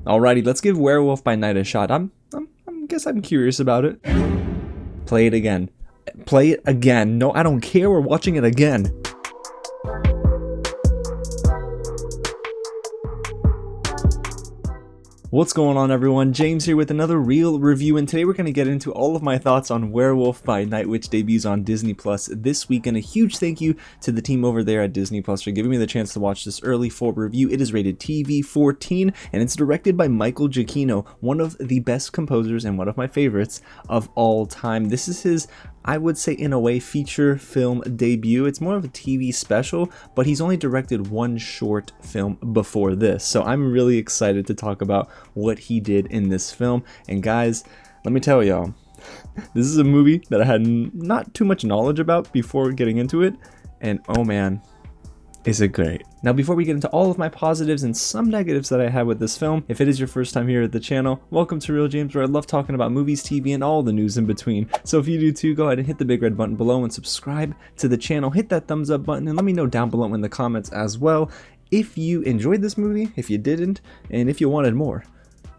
Alrighty, let's give Werewolf by Night a shot. I guess I'm curious about it. Play it again. Play it again. No, I don't care. We're watching it again. What's going on, everyone? James here with another real review, and today we're going to get into all of my thoughts on Werewolf by Night, which debuts on Disney Plus this week. And a huge thank you to the team over there at Disney Plus for giving me the chance to watch this early for review. It is rated TV 14, and it's directed by Michael Giacchino, one of the best composers and one of my favorites of all time. This is his, I would say, in a way, feature film debut. It's more of a TV special, but he's only directed one short film before this. So I'm really excited to talk about what he did in this film. And guys, let me tell y'all, this is a movie that I had not too much knowledge about before getting into it. And oh man, is it great. Now, before we get into all of my positives and some negatives that I had with this film, if it is your first time here at the channel, welcome to Real James, where I love talking about movies, TV, and all the news in between. So if you do too, go ahead and hit the big red button below and subscribe to the channel. Hit that thumbs up button and let me know down below in the comments as well if you enjoyed this movie, if you didn't, and if you wanted more,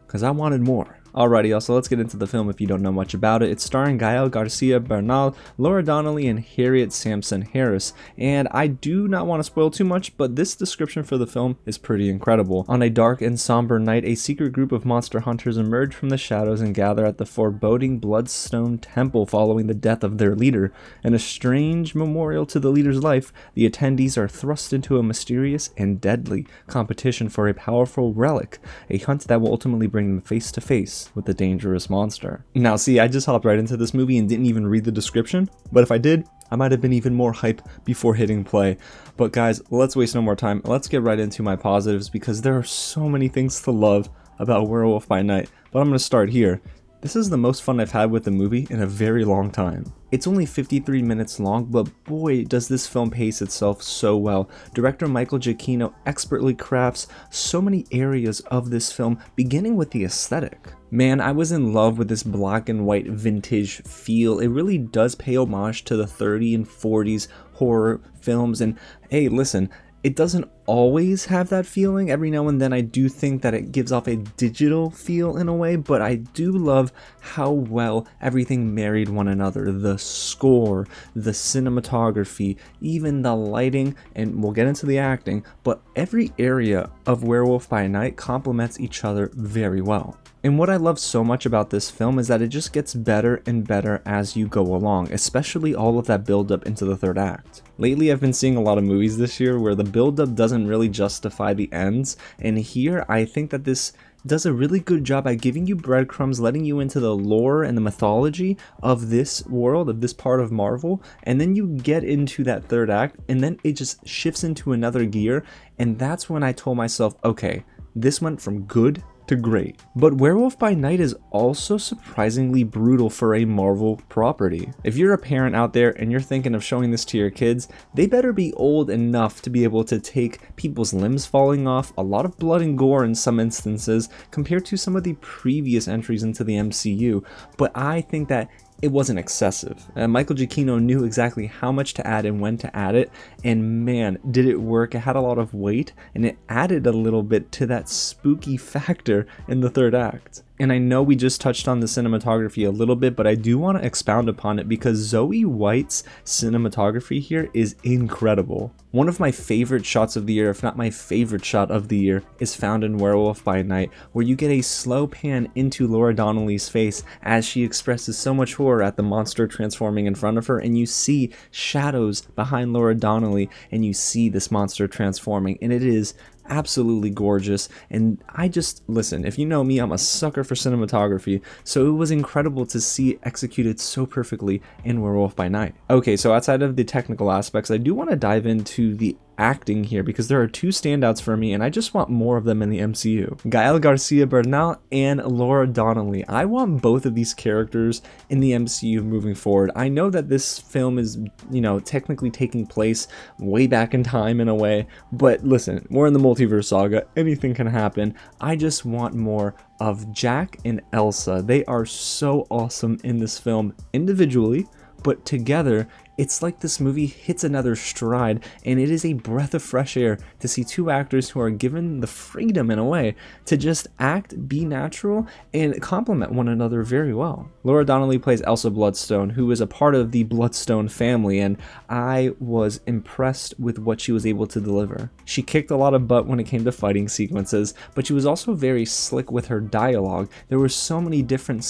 because I wanted more. Alrighty, y'all, so let's get into the film if you don't know much about it. It's starring Gael, Garcia, Bernal, Laura Donnelly, and Harriet Samson Harris. And I do not want to spoil too much, but this description for the film is pretty incredible. On a dark and somber night, a secret group of monster hunters emerge from the shadows and gather at the foreboding Bloodstone Temple following the death of their leader. In a strange memorial to the leader's life, the attendees are thrust into a mysterious and deadly competition for a powerful relic, a hunt that will ultimately bring them face to face with the dangerous monster. Now see, I just hopped right into this movie and didn't even read the description, but if I did, I might have been even more hype before hitting play. But guys, let's waste no more time. Let's get right into my positives, because there are so many things to love about Werewolf by Night. But I'm going to start here. This is the most fun I've had with the movie in a very long time. It's only 53 minutes long, but boy does this film pace itself so well. Director Michael Giacchino expertly crafts so many areas of this film, beginning with the aesthetic. Man, I was in love with this black and white vintage feel. It really does pay homage to the 30s and 40s horror films, and hey, listen, it doesn't always have that feeling. Every now and then I do think that it gives off a digital feel in a way, but I do love how well everything married one another. The score, the cinematography, even the lighting, and we'll get into the acting, but every area of Werewolf by Night complements each other very well. And what I love so much about this film is that it just gets better and better as you go along, especially all of that build-up into the third act. Lately, I've been seeing a lot of movies this year where the build-up doesn't really justify the ends, and here I think that this does a really good job at giving you breadcrumbs, letting you into the lore and the mythology of this world, of this part of Marvel, and then you get into that third act, and then it just shifts into another gear, and that's when I told myself, okay, this went from good to great. But Werewolf by Night is also surprisingly brutal for a Marvel property. If you're a parent out there and you're thinking of showing this to your kids, they better be old enough to be able to take people's limbs falling off, a lot of blood and gore in some instances, compared to some of the previous entries into the MCU. But I think that it wasn't excessive. Michael Giacchino knew exactly how much to add and when to add it, and man, did it work. It had a lot of weight, and it added a little bit to that spooky factor in the third act. And I know we just touched on the cinematography a little bit, but I do want to expound upon it because Zoe White's cinematography here is incredible. One of my favorite shots of the year, if not my favorite shot of the year, is found in Werewolf by Night, where you get a slow pan into Laura Donnelly's face as she expresses so much horror at the monster transforming in front of her, and you see shadows behind Laura Donnelly, and you see this monster transforming, and it is absolutely gorgeous. And I just, listen, if you know me, I'm a sucker for cinematography, so it was incredible to see it executed so perfectly in Werewolf by Night. Okay, so outside of the technical aspects, I do want to dive into the acting here, because there are two standouts for me and I just want more of them in the MCU. Gael Garcia Bernal and Laura Donnelly. I want both of these characters in the MCU moving forward. I know that this film is, you know, technically taking place way back in time in a way, but listen, we're in the multiverse saga, anything can happen. I just want more of Jack and Elsa. They are so awesome in this film individually, but together it's like this movie hits another stride, and it is a breath of fresh air to see two actors who are given the freedom in a way to just act, be natural, and complement one another very well. Laura Donnelly plays Elsa Bloodstone, who is a part of the Bloodstone family, and I was impressed with what she was able to deliver. She kicked a lot of butt when it came to fighting sequences, but she was also very slick with her dialogue. There were so many different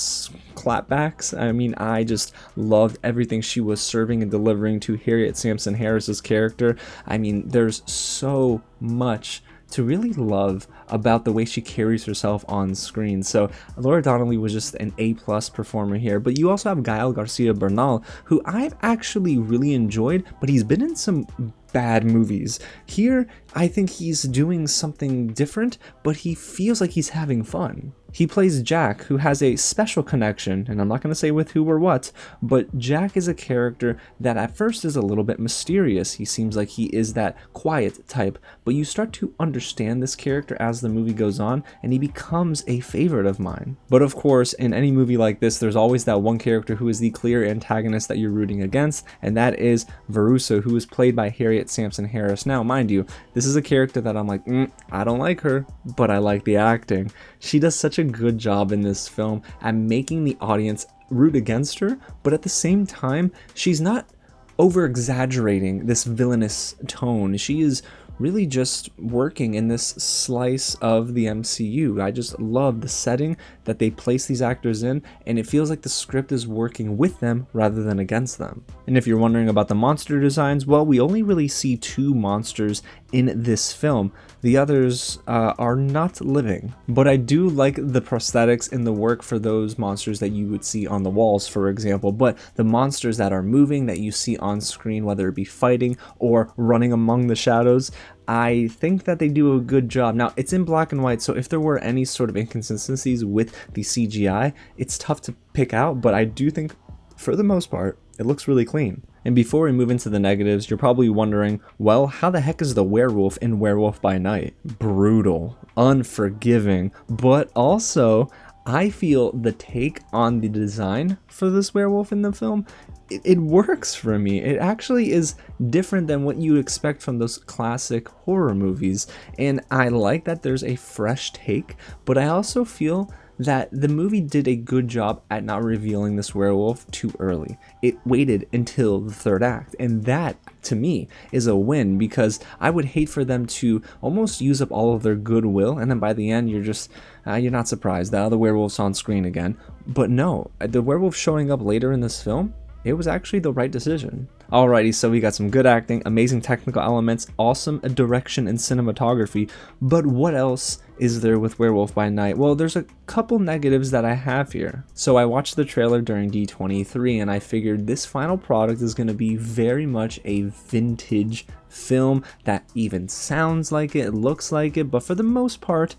clapbacks. I mean, I just loved everything she was serving and delivering to Harriet Samson Harris's character. I mean, there's so much to really love about the way she carries herself on screen. So Laura Donnelly was just an A+ performer here. But you also have Gael Garcia Bernal, who I've actually really enjoyed, but he's been in some bad movies. Here, I think he's doing something different, but he feels like he's having fun. He plays Jack, who has a special connection, and I'm not going to say with who or what, but Jack is a character that at first is a little bit mysterious. He seems like he is that quiet type, but you start to understand this character as the movie goes on, and he becomes a favorite of mine. But of course, in any movie like this, there's always that one character who is the clear antagonist that you're rooting against, and that is Verussa, who is played by Harriet Samson Harris. Now, mind you, this is a character that I'm like, I don't like her, but I like the acting. She does such a good job in this film at making the audience root against her, but at the same time, she's not over exaggerating this villainous tone. She is really just working in this slice of the MCU. I just love the setting that they place these actors in, and it feels like the script is working with them rather than against them. And if you're wondering about the monster designs, well, we only really see 2 monsters in this film. The others are not living, but I do like the prosthetics and the work for those monsters that you would see on the walls, for example. But the monsters that are moving, that you see on screen, whether it be fighting or running among the shadows, I think that they do a good job. Now, it's in black and white, so if there were any sort of inconsistencies with the CGI, it's tough to pick out, but I do think, for the most part, it looks really clean. And before we move into the negatives, you're probably wondering, well, how the heck is the werewolf in Werewolf by Night? Brutal, unforgiving, but also, I feel the take on the design for this werewolf in the film, it works for me. It actually is different than what you expect from those classic horror movies. And I like that there's a fresh take, but I also feel that the movie did a good job at not revealing this werewolf too early. It waited until the 3rd act, and that, to me, is a win, because I would hate for them to almost use up all of their goodwill, and then by the end you're just, you're not surprised that the werewolf's on screen again. But no, the werewolf showing up later in this film, it was actually the right decision. Alrighty, so we got some good acting, amazing technical elements, awesome direction and cinematography, but what else is there with Werewolf by Night? Well, there's a couple negatives that I have here. So I watched the trailer during D23 and I figured this final product is going to be very much a vintage film that even sounds like it, looks like it, but for the most part,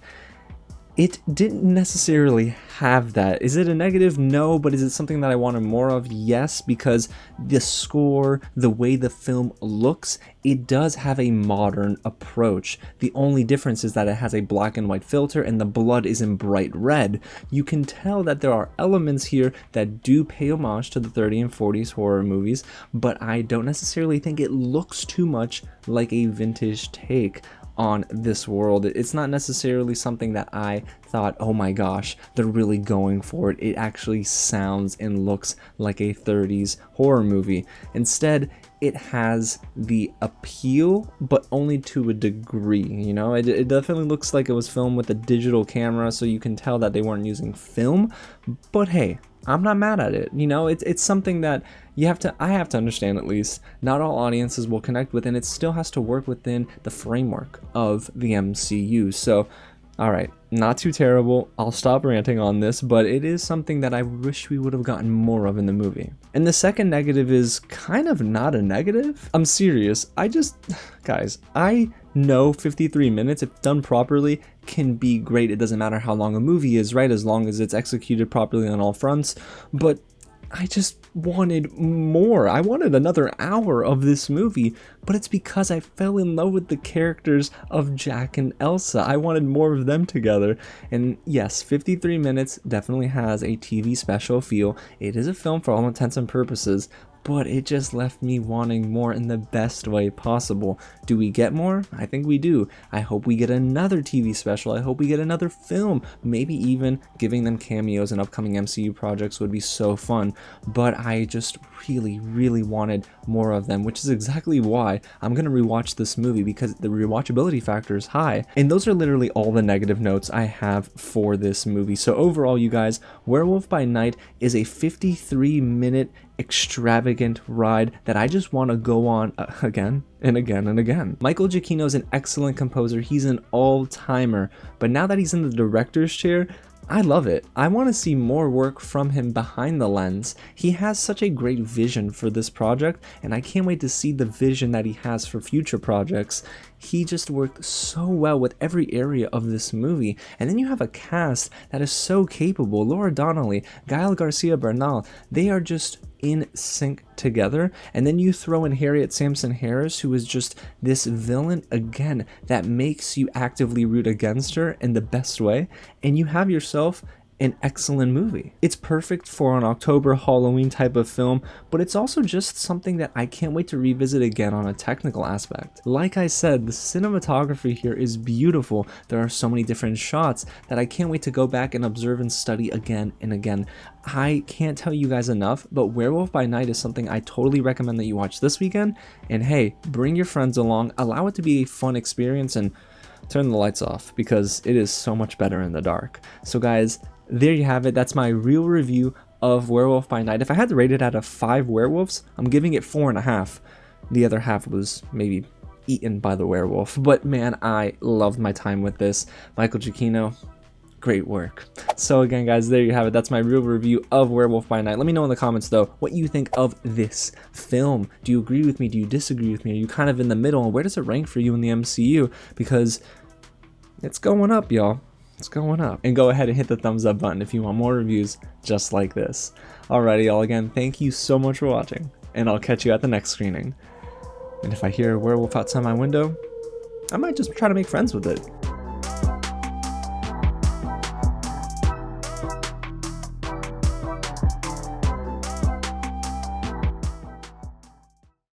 it didn't necessarily have that. Is it a negative? No, but is it something that I wanted more of? Yes, because the score, the way the film looks, it does have a modern approach. The only difference is that it has a black and white filter and the blood is in bright red. You can tell that there are elements here that do pay homage to the 30s and 40s horror movies, but I don't necessarily think it looks too much like a vintage take on this world. It's not necessarily something that I thought, oh my gosh, they're really going for it. It actually sounds and looks like a 30s horror movie. Instead, it has the appeal, but only to a degree, you know? It definitely looks like it was filmed with a digital camera, so you can tell that they weren't using film, but hey, I'm not mad at it. You know, it's something that I have to understand, at least, not all audiences will connect with, and it still has to work within the framework of the MCU. So, alright, not too terrible. I'll stop ranting on this, but it is something that I wish we would have gotten more of in the movie. And the second negative is kind of not a negative. I'm serious. Guys, I know 53 minutes, if done properly, can be great. It doesn't matter how long a movie is, right? As long as it's executed properly on all fronts. But I just wanted more. I wanted another hour of this movie, but it's because I fell in love with the characters of Jack and Elsa. I wanted more of them together. And yes, 53 minutes definitely has a TV special feel. It is a film for all intents and purposes, but it just left me wanting more in the best way possible. Do we get more? I think we do. I hope we get another TV special. I hope we get another film. Maybe even giving them cameos in upcoming MCU projects would be so fun. But I just really wanted more of them, which is exactly why I'm gonna rewatch this movie, because the rewatchability factor is high. And those are literally all the negative notes I have for this movie. So overall, you guys, Werewolf by Night is a 53-minute extravagant ride that I just want to go on again and again and again. Michael Giacchino is an excellent composer. He's an all-timer, but now that he's in the director's chair, I love it. I want to see more work from him behind the lens. He has such a great vision for this project, and I can't wait to see the vision that he has for future projects. He just worked so well with every area of this movie. And then you have a cast that is so capable. Laura Donnelly, Gael, Garcia, Bernal, they are just in sync together. And then you throw in Harriet, Samson, who is just this villain again that makes you actively root against her in the best way, and you have yourself an excellent movie. It's perfect for an October Halloween type of film, but it's also just something that I can't wait to revisit again on a technical aspect. Like I said, the cinematography here is beautiful. There are so many different shots that I can't wait to go back and observe and study again and again. I can't tell you guys enough, but Werewolf by Night is something I totally recommend that you watch this weekend. And hey, bring your friends along, allow it to be a fun experience, and turn the lights off, because it is so much better in the dark. So guys, there you have it. That's my real review of Werewolf by Night. If I had to rate it out of 5 werewolves, I'm giving it 4.5. The other half was maybe eaten by the werewolf. But man, I loved my time with this. Michael Giacchino, great work. So again, guys, there you have it. That's my real review of Werewolf by Night. Let me know in the comments, though, what you think of this film. Do you agree with me? Do you disagree with me? Are you kind of in the middle? And where does it rank for you in the MCU? Because it's going up, y'all. It's going up. And go ahead and hit the thumbs up button if you want more reviews just like this. Alrighty, y'all, again, thank you so much for watching, and I'll catch you at the next screening. And if I hear a werewolf outside my window, I might just try to make friends with it.